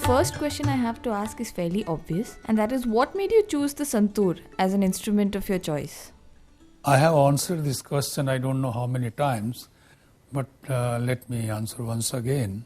first question I have to ask is fairly obvious, and that is, what made you choose the santoor as an instrument of your choice? I have answered this question I don't know how many times, but let me answer once again.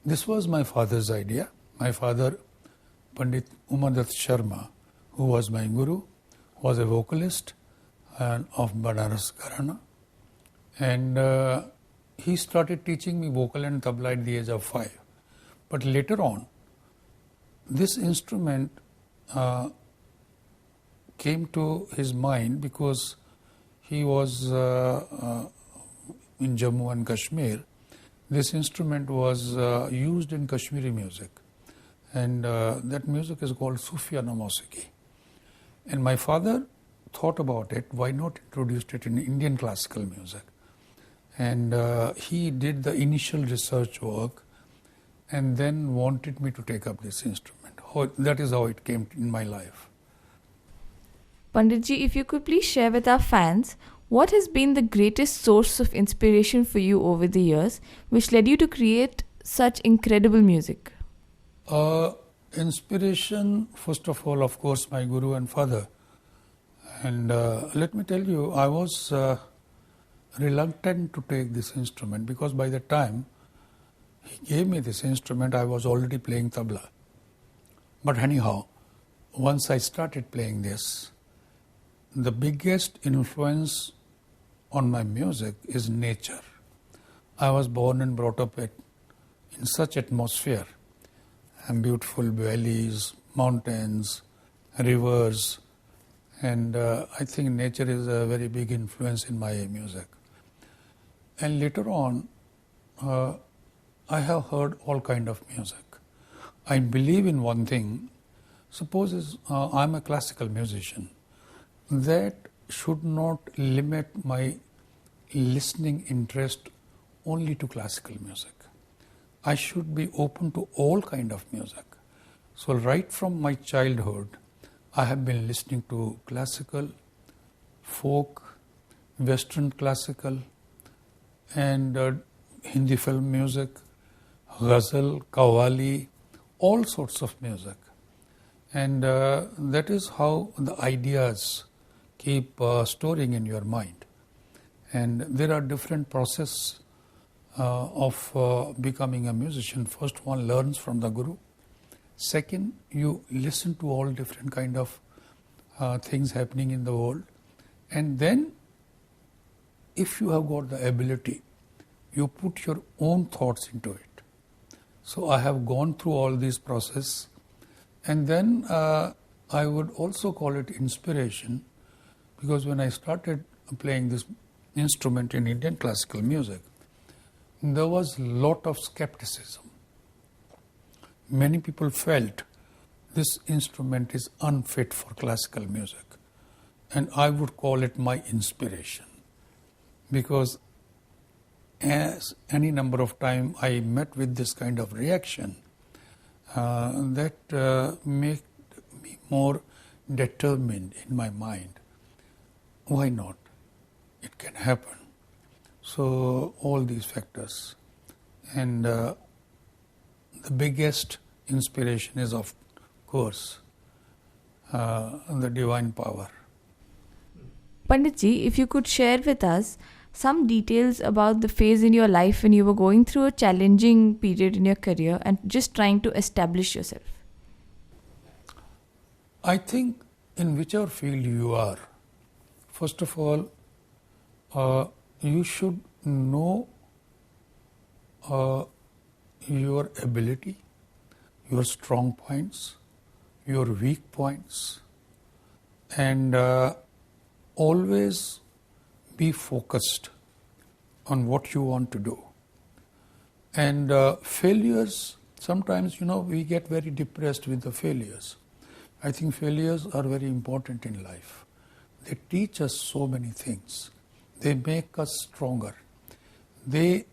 This was my father's idea. My father, Pandit Shivkumar Sharma, who was my guru, was a vocalist of Banaras Gharana, and he started teaching me vocal and tabla at the age of 5. But later on, this instrument came to his mind because he was in Jammu and Kashmir. This instrument was used in Kashmiri music, and that music is called Sufiyana Musiqi. And my father thought about it, why not introduce it in Indian classical music? And he did the initial research work and then wanted me to take up this instrument. That is how it came in my life. Panditji, if you could please share with our fans, what has been the greatest source of inspiration for you over the years, which led you to create such incredible music? Inspiration, first of all, of course, my guru and father. And let me tell you, I was reluctant to take this instrument because by the time he gave me this instrument, I was already playing tabla. But anyhow, once I started playing this, the biggest influence on my music is nature. I was born and brought up in such atmosphere, and beautiful valleys, mountains, rivers, and I think nature is a very big influence in my music. And later on, I have heard all kind of music. I believe in one thing. Suppose I'm a classical musician. That should not limit my listening interest only to classical music. I should be open to all kind of music. So right from my childhood, I have been listening to classical, folk, Western classical, and Hindi film music, ghazal, qawwali, all sorts of music. And that is how the ideas keep storing in your mind. And there are different processes of becoming a musician. First, one learns from the guru. Second, you listen to all different kind of things happening in the world. And then, if you have got the ability, you put your own thoughts into it. So I have gone through all these processes. And then I would also call it inspiration, because when I started playing this instrument in Indian classical music, there was a lot of skepticism. Many people felt this instrument is unfit for classical music, and I would call it my inspiration, because as any number of times I met with this kind of reaction, that made me more determined in my mind. Why not? It can happen. So all these factors, and the biggest inspiration is, of course, the divine power. Panditji, if you could share with us some details about the phase in your life when you were going through a challenging period in your career and just trying to establish yourself. I think in whichever field you are, first of all, you should know your ability, your strong points, your weak points, and always be focused on what you want to do. And failures, sometimes, we get very depressed with the failures. I think failures are very important in life. They teach us so many things. They make us stronger. They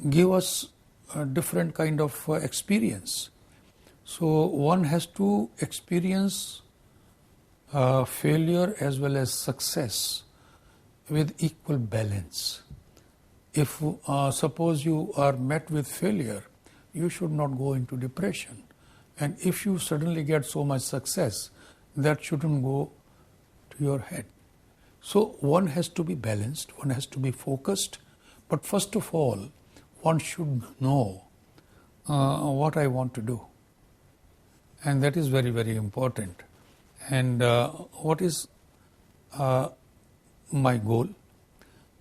give us a different kind of experience. So one has to experience failure as well as success with equal balance. If suppose you are met with failure, you should not go into depression. And if you suddenly get so much success, that shouldn't go to your head. So one has to be balanced, one has to be focused, but first of all, one should know what I want to do. And that is very, very important. And what is my goal?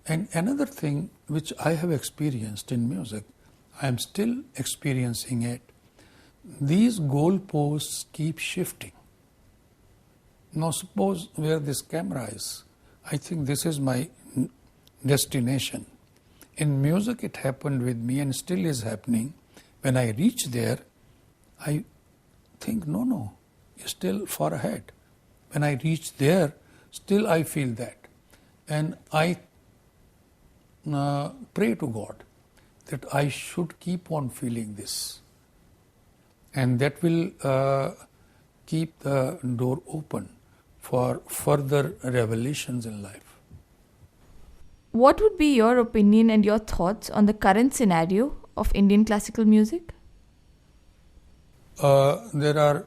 And another thing which I have experienced in music, I am still experiencing it. These goalposts keep shifting. Now suppose where this camera is, I think this is my destination. In music it happened with me and still is happening. When I reach there, I think, no, you're still far ahead. When I reach there, still I feel that. And I pray to God that I should keep on feeling this. And that will keep the door open for further revelations in life. What would be your opinion and your thoughts on the current scenario of Indian classical music? There are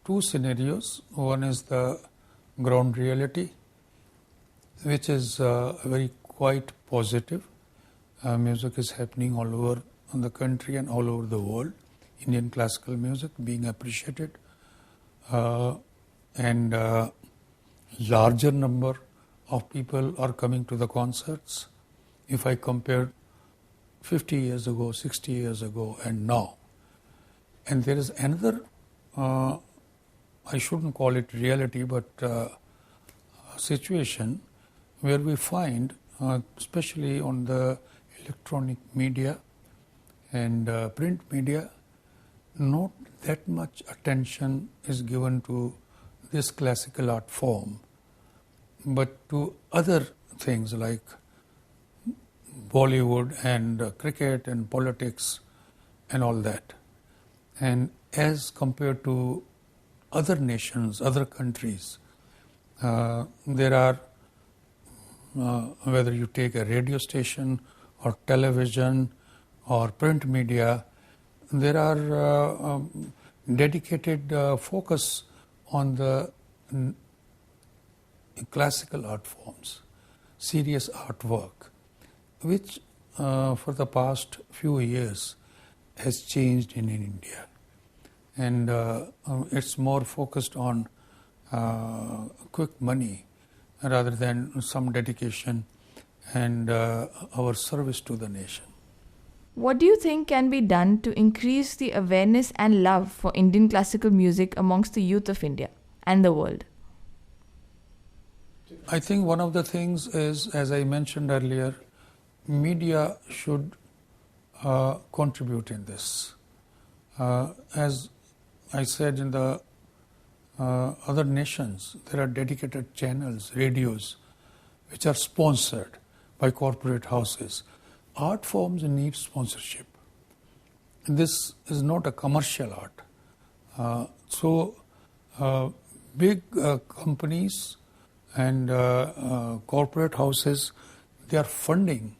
two scenarios. One is the ground reality, which is very quite positive. Music is happening all over the country and all over the world. Indian classical music being appreciated, and larger number of people are coming to the concerts. If I compare 50 years ago, 60 years ago and now. And there is another, I shouldn't call it reality, but situation where we find, especially on the electronic media and print media, not that much attention is given to this classical art form, but to other things like Bollywood and cricket and politics and all that. And as compared to other nations, other countries, there are, whether you take a radio station or television or print media, there are dedicated focus on the classical art forms, serious artwork, which for the past few years has changed in India. And it's more focused on quick money rather than some dedication and our service to the nation. What do you think can be done to increase the awareness and love for Indian classical music amongst the youth of India and the world? I think one of the things is, as I mentioned earlier, media should contribute in this. As I said, in the other nations, there are dedicated channels, radios, which are sponsored by corporate houses. Art forms need sponsorship. This is not a commercial art. So big companies and corporate houses, they are funding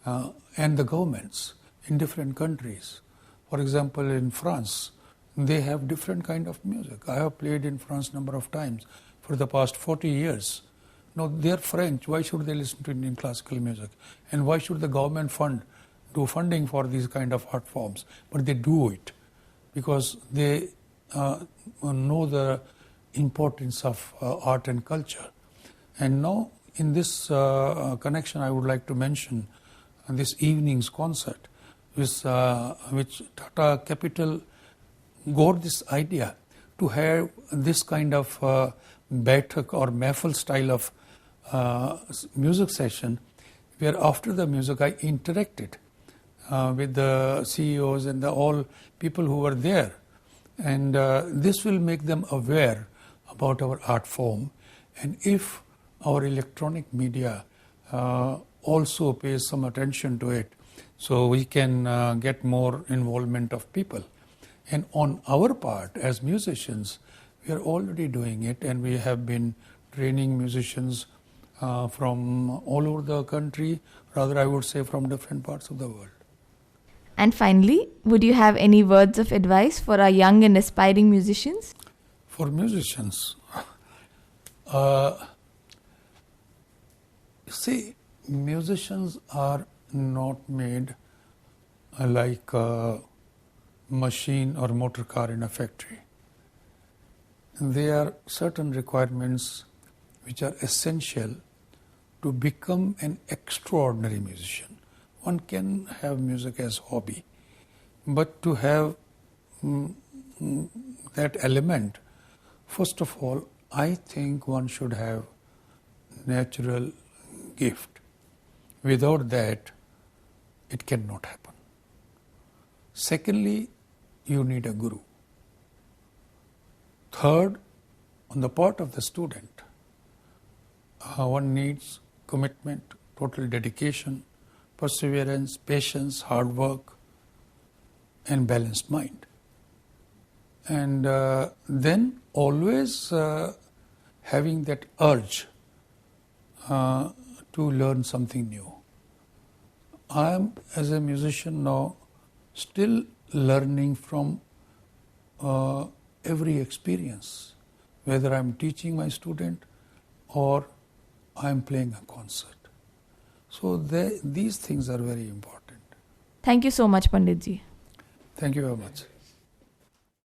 and the governments in different countries. For example, in France, they have different kind of music. I have played in France number of times for the past 40 years. Now, they are French. Why should they listen to Indian classical music? And why should the government do funding for these kind of art forms? But they do it because they know the importance of art and culture. And now, in this connection, I would like to mention this evening's concert, which Tata Capital got this idea to have this kind of Baithak or Mahfil style of music session, where after the music I interacted with the CEOs and all people who were there. And this will make them aware about our art form. And if our electronic media also pays some attention to it, so we can get more involvement of people. And on our part as musicians, we are already doing it, and we have been training musicians from all over the country, rather I would say from different parts of the world. And finally, would you have any words of advice for our young and aspiring musicians? For musicians, uh, see, musicians are not made like a machine or motor car in a factory. There are certain requirements which are essential to become an extraordinary musician. One can have music as hobby, but to have that element, first of all, I think one should have natural gift. Without that, it cannot happen. Secondly, you need a guru. Third, on the part of the student, one needs commitment, total dedication, perseverance, patience, hard work, and balanced mind. And then always having that urge to learn something new. I am, as a musician now, still learning from every experience, whether I am teaching my student or I am playing a concert. So these things are very important. Thank you so much, Panditji. Thank you very much.